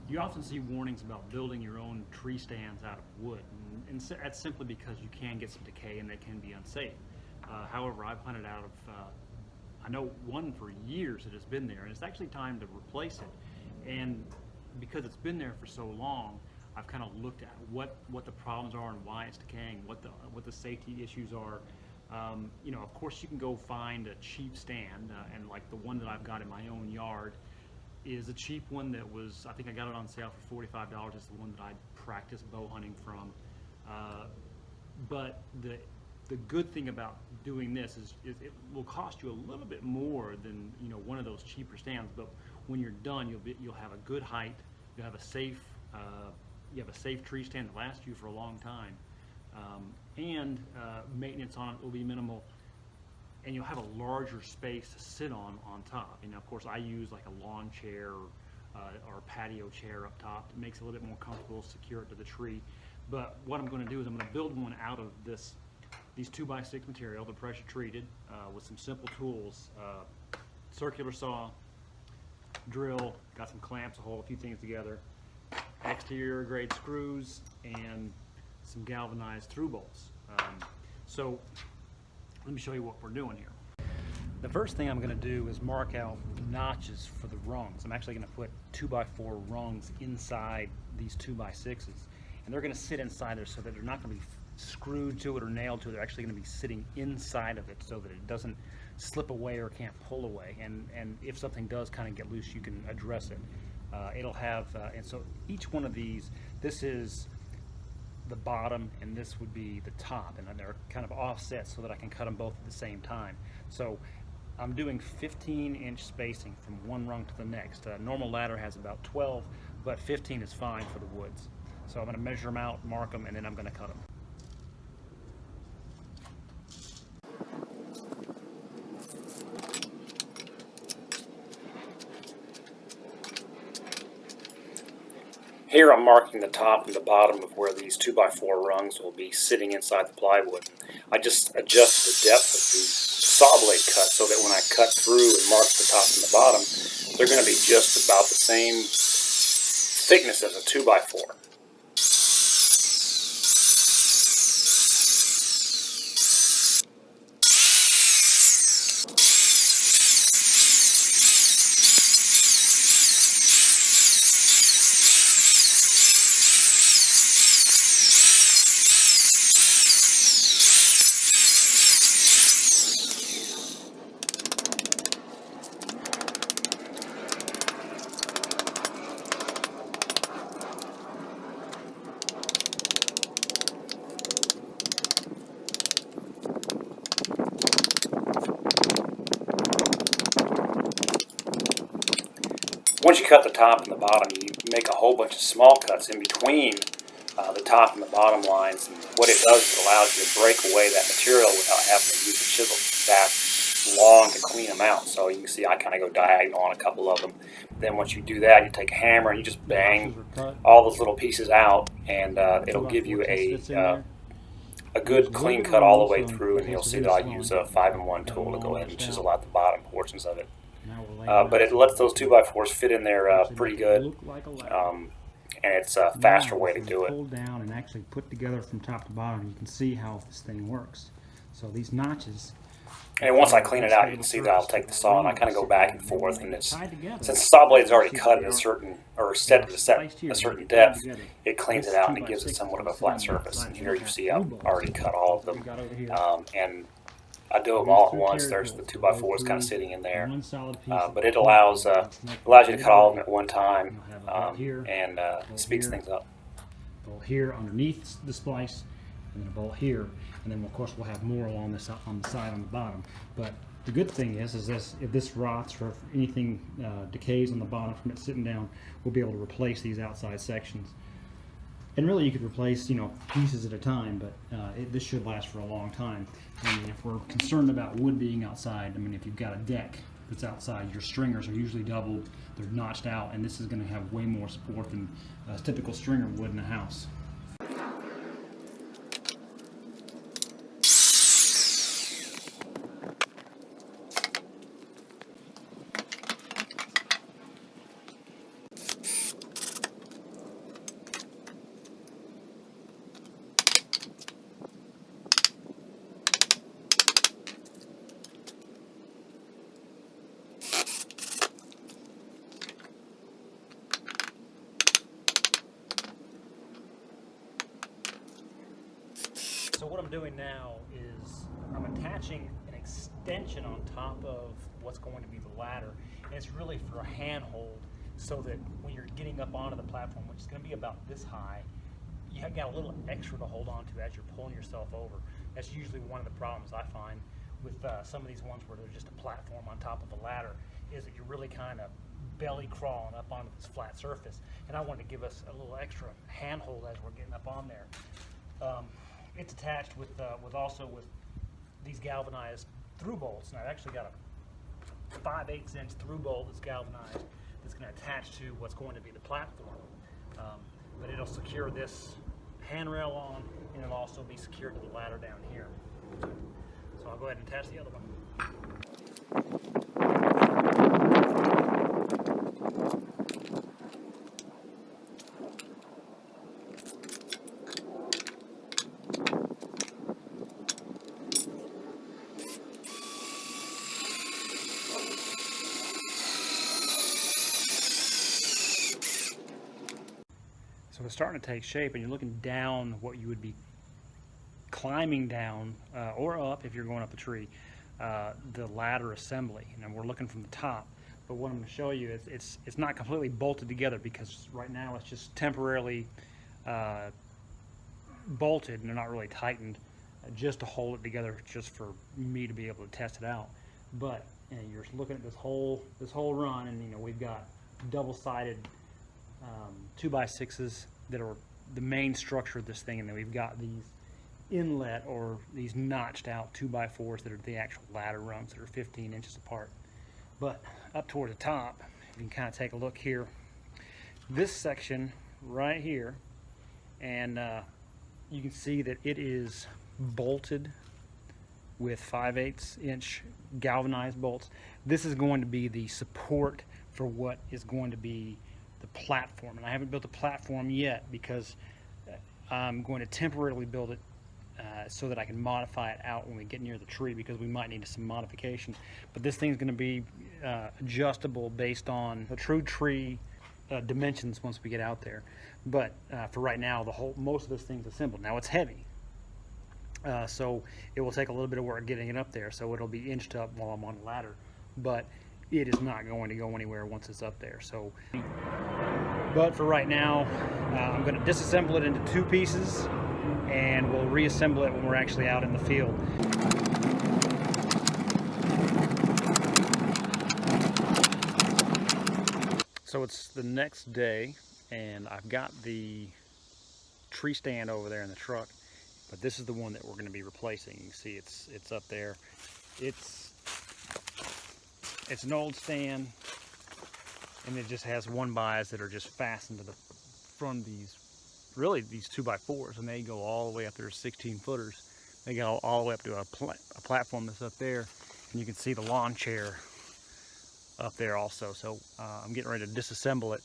You often see warnings about building your own tree stands out of wood, and that's simply because you can get some decay and they can be unsafe. However, I've hunted out of, I know one for years that has been there, and it's actually time to replace it. And because it's been there for so long, I've kind of looked at what the problems are and why it's decaying, what the safety issues are. You know, of course, you can go find a cheap stand, and like the one that I've got in my own yard is a cheap one that was, I think I got it on sale for $45. It's the one that I practice bow hunting from. But the good thing about doing this is it will cost you a little bit more than, you know, one of those cheaper stands. But when you're done, you'll have a good height. You'll have a safe tree stand that lasts you for a long time, and maintenance on it will be minimal. And you'll have a larger space to sit on top. And of course, I use like a lawn chair or a patio chair up top. It makes it a little bit more comfortable, secure it to the tree. But what I'm going to do is I'm going to build one out of these 2x6 material. They're pressure treated with some simple tools: circular saw, drill, got some clamps to hold a few things together, exterior grade screws, and some galvanized through bolts. So let me show you what we're doing here. The first thing I'm going to do is mark out notches for the rungs. I'm actually going to put 2x4 rungs inside these 2x6s, and they're going to sit inside there so that they're not going to be screwed to it or nailed to it. They're actually going to be sitting inside of it so that it doesn't slip away or can't pull away. And if something does kind of get loose, you can address it. It'll have, and so each one of these, this is the bottom and this would be the top, and they're kind of offset so that I can cut them both at the same time. So I'm doing 15-inch spacing from one rung to the next. Normal ladder has about 12, but 15 is fine for the woods. So I'm going to measure them out, mark them, and then I'm going to cut them. Here I'm marking the top and the bottom of where these 2x4 rungs will be sitting inside the plywood. I just adjust the depth of the saw blade cut so that when I cut through and mark the top and the bottom, they're going to be just about the same thickness as a 2x4. Once you cut the top and the bottom, you make a whole bunch of small cuts in between the top and the bottom lines. And what it does is it allows you to break away that material without having to use the chisel that long to clean them out. So you can see I kind of go diagonal on a couple of them. Then once you do that, you take a hammer and you just bang all those little pieces out, and it'll give you a good clean cut all the way through. And you'll see that I use a 5-in-1 tool to go ahead and chisel out the bottom portions of it. But it lets those 2x4s fit in there pretty good, and it's a faster way to do it. Pull down and actually put together from top to bottom, you can see how this thing works. So these notches. And once I clean it out, you can see that I'll take the saw and I kind of go back and forth. And it's, since the saw blade is already cut at a certain, or set at a certain depth, it cleans it out and it gives it somewhat of a flat surface. And here you see I've already cut all of them, and I do them all at once. There's the 2x4s kind of sitting in there, but it allows you to cut all of them at one time, and speeds things up. Bolt here underneath the splice, and then a bolt here, and then of course we'll have more along this on the side on the bottom. But the good thing is this, if this rots or if anything decays on the bottom from it sitting down, we'll be able to replace these outside sections. And really, you could replace, you know, pieces at a time, but this should last for a long time. And if we're concerned about wood being outside, I mean, if you've got a deck that's outside, your stringers are usually doubled, they're notched out, and this is going to have way more support than a typical stringer would in a house. I'm doing now is I'm attaching an extension on top of what's going to be the ladder, and it's really for a handhold, so that when you're getting up onto the platform, which is going to be about this high, you have got a little extra to hold on to as you're pulling yourself over. That's usually one of the problems I find with some of these ones where there's just a platform on top of a ladder, is that you're really kind of belly crawling up onto this flat surface. And I wanted to give us a little extra handhold as we're getting up on there. It's attached with also with these galvanized through bolts, and I've actually got a 5/8 inch through bolt that's galvanized that's going to attach to what's going to be the platform. But it'll secure this handrail on, and it'll also be secured to the ladder down here. So I'll go ahead and attach the other one. So it's starting to take shape, and you're looking down what you would be climbing down or up if you're going up a tree, the ladder assembly. And we're looking from the top. But what I'm going to show you is it's not completely bolted together, because right now it's just temporarily bolted, and they're not really tightened, just to hold it together, just for me to be able to test it out. But you're looking at this whole run, and we've got double-sided 2x6s that are the main structure of this thing, and then we've got these inlet or these notched out 2x4s that are the actual ladder rungs that are 15 inches apart. But up toward the top, you can kind of take a look here, this section right here, and you can see that it is bolted with 5/8 inch galvanized bolts. This is going to be the support for what is going to be the platform, and I haven't built a platform yet because I'm going to temporarily build it so that I can modify it out when we get near the tree, because we might need some modification. But this thing's going to be adjustable based on the true tree dimensions once we get out there. But for right now, most of this thing's assembled. Now it's heavy, so it will take a little bit of work getting it up there. So it'll be inched up while I'm on the ladder, but it is not going to go anywhere once it's up there. So, but for right now, I'm going to disassemble it into 2 pieces, and we'll reassemble it when we're actually out in the field. So it's the next day, and I've got the tree stand over there in the truck, but this is the one that we're going to be replacing. You can see it's up there. It's an old stand, and it just has 1-bys that are just fastened to the front of these 2x4s, and they go all the way up there, 16-footers. They go all the way up to a platform that's up there, and you can see the lawn chair up there also. So I'm getting ready to disassemble it.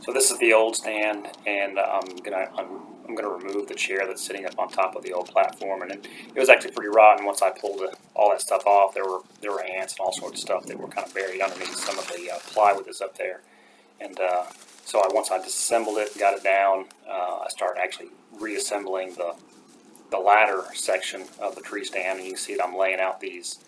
So this is the old stand, and I'm gonna remove the chair that's sitting up on top of the old platform. And it was actually pretty rotten once I pulled all that stuff off. There were ants and all sorts of stuff that were kind of buried underneath some of the plywood that's up there. And so once I disassembled it, got it down, I started actually reassembling the ladder section of the tree stand, and you can see that I'm laying out these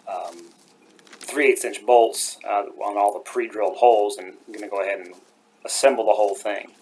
3/8 inch bolts on all the pre-drilled holes, and I'm going to go ahead and assemble the whole thing.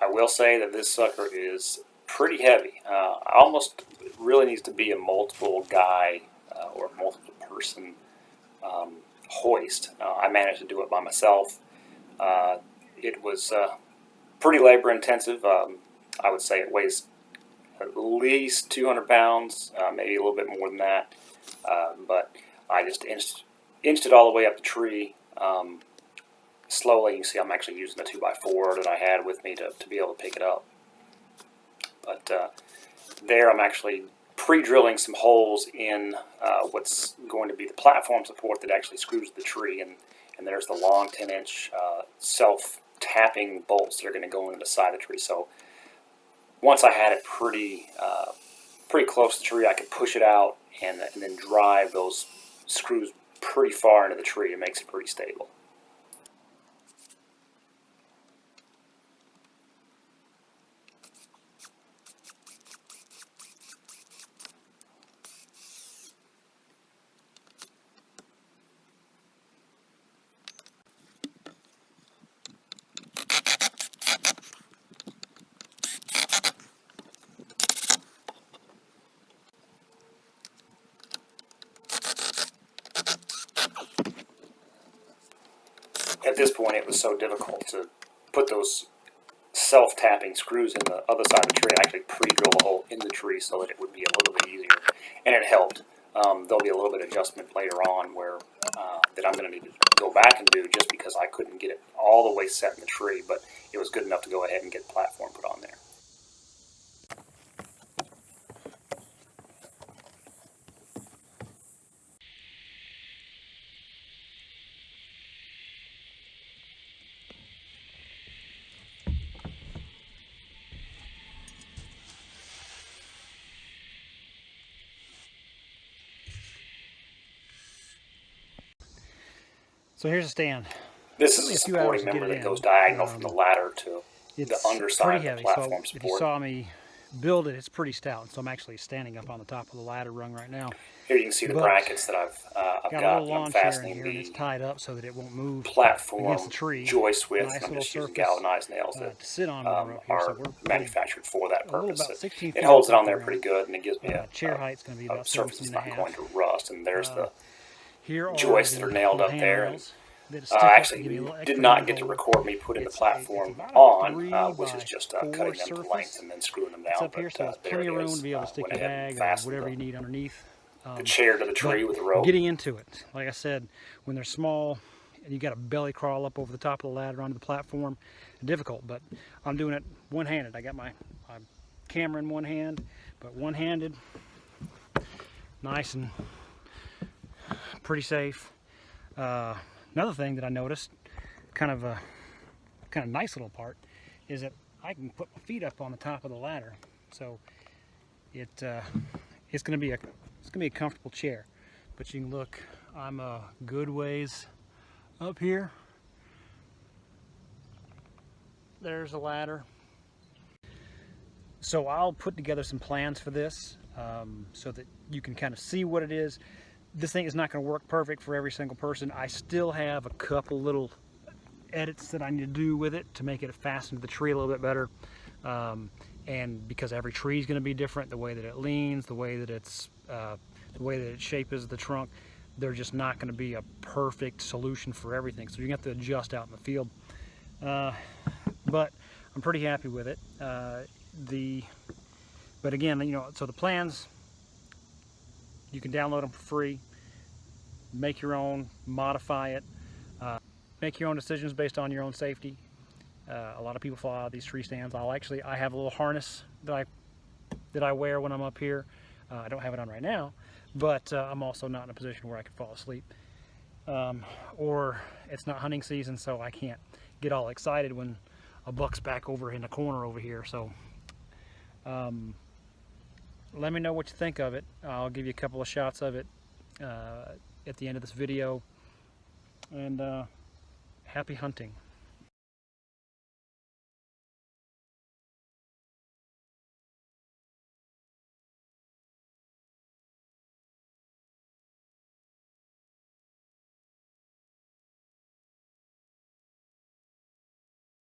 I will say that this sucker is pretty heavy. Almost really needs to be a multiple guy or multiple person hoist. I managed to do it by myself. It was pretty labor intensive. I would say it weighs at least 200 pounds, maybe a little bit more than that. But I just inched it all the way up the tree. Slowly. You can see I'm actually using the 2x4 that I had with me to be able to pick it up. But there I'm actually pre-drilling some holes in what's going to be the platform support that actually screws the tree, and there's the long 10-inch self-tapping bolts that are going to go into the side of the tree. So once I had it pretty close to the tree, I could push it out and then drive those screws pretty far into the tree. It makes it pretty stable. At this point, it was so difficult to put those self-tapping screws in the other side of the tree. I actually pre-drilled a hole in the tree so that it would be a little bit easier, and it helped. There'll be a little bit of adjustment later on where that I'm going to need to go back and do, just because I couldn't get it all the way set in the tree, but it was good enough to go ahead and get the platform put on there. So here's a stand. This is a few hours supporting to get member it that in. goes diagonal from the ladder to the It's underside of pretty the heavy, platform so if you support. saw me build it, it's pretty stout. So I'm actually standing up on the top of the ladder rung right now. Here you can see the But brackets that I've got a got, little and I'm lawn chair in fastening here, and it's the tied up so that it won't move platform against the tree. joist with, Nice and I'm little just using surface, galvanized nails that to sit on when we're up here. So are we're manufactured for that a little purpose. about 16 It feet holds up it on off there the pretty ground. good, and it gives me Chair height's going to be about surface 17 that's and a not half. going to rust. And there's the Here are joists the that are nailed up there. handrails that stick up to Actually, give me a little did extra not get to handhold. record me putting the It's platform about on, 3 which by is just 4 cutting them to surface. length and then screwing them It's down. up here, But so there's there plenty it of room is. to be able to stick Went your ahead and bag or fastened whatever you need underneath. the chair to the tree with the rope. Getting into it, like I said, when they're small and you got to belly crawl up over the top of the ladder onto the platform, difficult. But I'm doing it one-handed. I got my camera in one hand, but one-handed, nice and pretty safe. Another thing that I noticed, kind of nice little part, is that I can put my feet up on the top of the ladder, so it's going to be a comfortable chair. But you can look, I'm a good ways up here. There's the ladder. So I'll put together some plans for this so that you can kind of see what it is. This thing is not going to work perfect for every single person. I still have a couple little edits that I need to do with it to make it fasten to the tree a little bit better. And because every tree is going to be different, the way that it leans, the way that it shapes the trunk, they're just not going to be a perfect solution for everything. So you have to adjust out in the field. But I'm pretty happy with it. But again, you know, so the plans, you can download them for free, make your own, modify it, make your own decisions based on your own safety. A lot of people fly out of these tree stands. I have a little harness that I wear when I'm up here. I don't have it on right now, but I'm also not in a position where I can fall asleep. Or it's not hunting season, so I can't get all excited when a buck's back over in the corner over here. So let me know what you think of it. I'll give you a couple of shots of it at the end of this video. And happy hunting.